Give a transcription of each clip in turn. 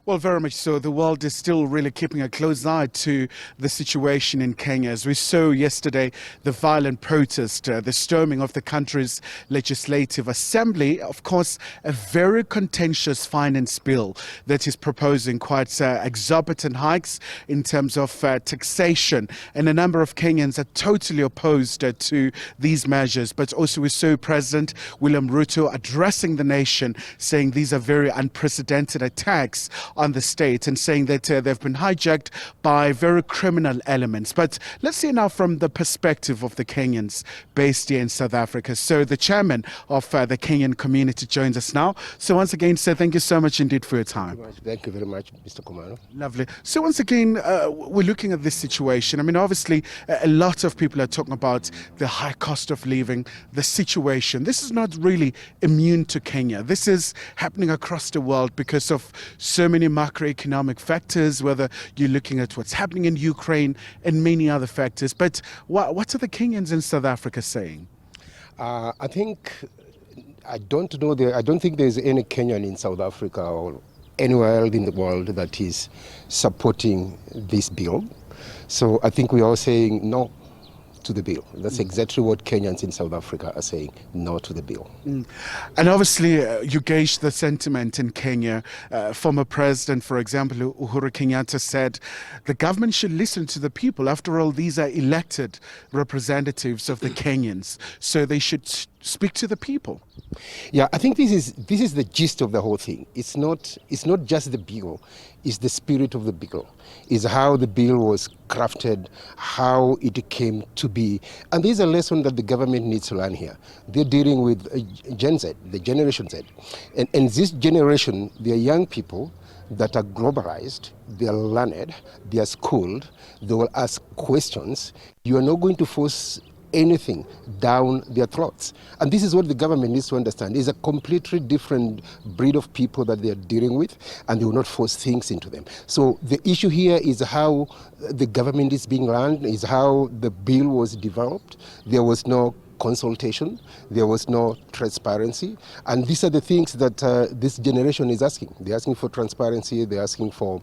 Well, very much so. The world is still really keeping a close eye to the situation in Kenya. As we saw yesterday, the violent protest, the storming of the country's legislative assembly, of course, a very contentious finance bill that is proposing quite exorbitant hikes in terms of taxation. And a number of Kenyans are totally opposed to these measures. But also we saw President William Ruto addressing the nation, saying these are very unprecedented attacks on the state and saying that they've been hijacked by very criminal elements. But let's see now from the perspective of the Kenyans based here in South Africa. So the chairman of the Kenyan community joins us now. So once again, sir, thank you so much indeed for your time. Thank you very much, Mr. Khumalo. Lovely. So once again, we're looking at this situation. I mean, obviously, a lot of people are talking about the high cost of living, the situation. This is not really immune to Kenya. This is happening across the world because of so many macroeconomic factors, whether you're looking at what's happening in Ukraine and many other factors. But what are the Kenyans in South Africa saying? I don't think there's any Kenyan in South Africa or anywhere else in the world that is supporting this bill. So I think we're all saying no to the bill. That's exactly what Kenyans in South Africa are saying, no to the bill. And obviously, you gauge the sentiment in Kenya. Former President, for example, Uhuru Kenyatta said the government should listen to the people. After all, these are elected representatives of the Kenyans, so they should speak to the people. Yeah, I think this is the gist of the whole thing. It's not just the bill, it's the spirit of the bill. It's how the bill was crafted, how it came to be. And there's a lesson that the government needs to learn here. They're dealing with Gen Z, the Generation Z. And this generation, they're young people that are globalized, they are learned, they are schooled, they will ask questions. You are not going to force anything down their throats. And this is what the government needs to understand. It's a completely different breed of people that they are dealing with, and they will not force things into them. So the issue here is how the government is being run, is how the bill was developed. There was no consultation, there was no transparency, and these are the things that this generation is asking. They're asking for transparency, they're asking for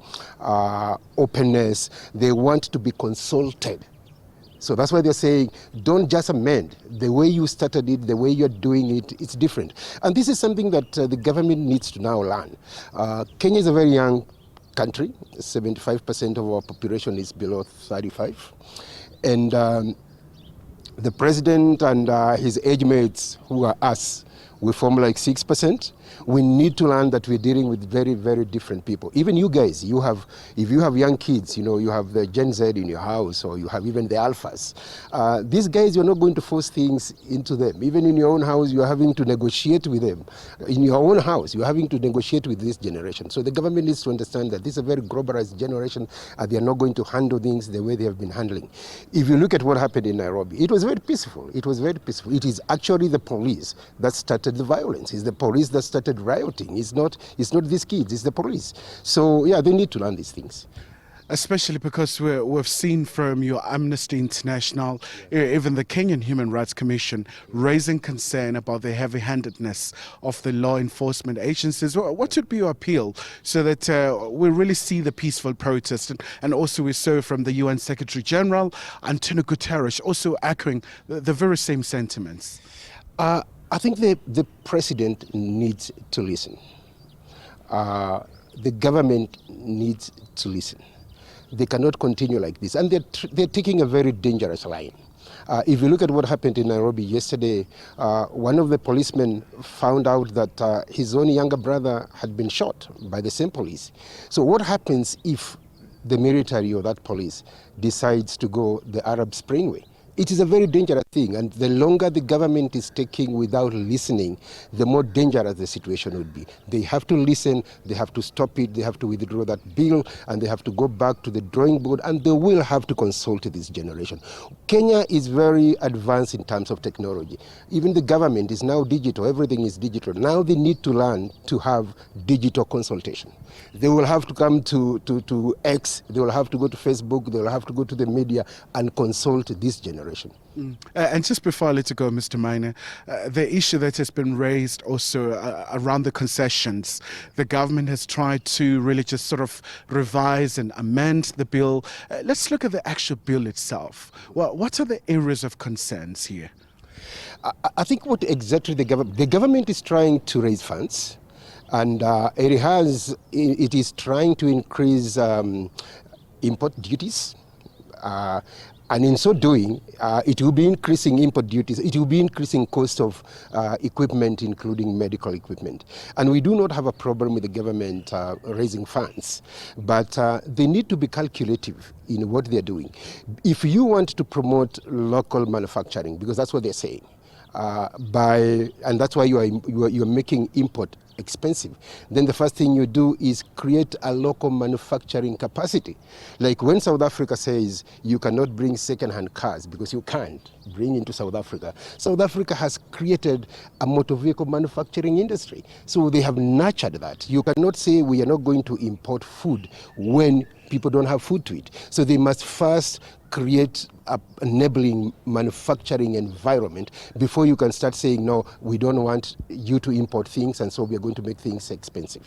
openness, they want to be consulted. So that's why they're saying, don't just amend. The way you started it, the way you're doing it, it's different. And this is something that the government needs to now learn. Kenya is a very young country. 75% of our population is below 35. And the president and his age mates, who are us, we form like 6%. We need to learn that we're dealing with very, very different people. Even you guys, if you have young kids, you have the Gen Z in your house, or you have even the alphas. These guys, you're not going to force things into them. Even in your own house, you're having to negotiate with them. In your own house, you're having to negotiate with this generation. So the government needs to understand that this is a very globalized generation, and they're not going to handle things the way they have been handling. If you look at what happened in Nairobi, it was very peaceful. It was very peaceful. It is actually the police that started the violence. It's the police that started rioting. It's not these kids, it's the police. So yeah, they need to learn these things. Especially because we've seen from your Amnesty International, even the Kenyan Human Rights Commission, raising concern about the heavy-handedness of the law enforcement agencies. What should be your appeal so that we really see the peaceful protest? And also we saw from the UN Secretary General, Antonio Guterres, also echoing the very same sentiments. I think the president needs to listen. The government needs to listen. They cannot continue like this. And they're taking a very dangerous line. If you look at what happened in Nairobi yesterday, one of the policemen found out that his own younger brother had been shot by the same police. So what happens if the military or that police decides to go the Arab Spring way? It is a very dangerous thing, and the longer the government is taking without listening, the more dangerous the situation would be. They have to listen, they have to stop it, they have to withdraw that bill, and they have to go back to the drawing board, and they will have to consult this generation. Kenya is very advanced in terms of technology. Even the government is now digital, everything is digital. Now they need to learn to have digital consultation. They will have to come to X, they will have to go to Facebook, they will have to go to the media and consult this generation. consideration. And just before I let you go, Mr. Maina, the issue that has been raised also around the concessions, the government has tried to really just sort of revise and amend the bill. Let's look at the actual bill itself. Well, what are the areas of concerns here? I think what exactly the government is trying to raise funds, and it is trying to increase import duties. And in so doing, it will be increasing import duties. It will be increasing cost of equipment, including medical equipment. And we do not have a problem with the government raising funds, but they need to be calculative in what they're doing. If you want to promote local manufacturing, because that's what they're saying, and that's why you are making import expensive, then the first thing you do is create a local manufacturing capacity. Like when South Africa says you cannot bring second-hand cars because you can't bring into South Africa, South Africa has created a motor vehicle manufacturing industry. So they have nurtured that. You cannot say we are not going to import food when people don't have food to eat. So they must first create an enabling manufacturing environment before you can start saying, no, we don't want you to import things, and so we are going to make things expensive.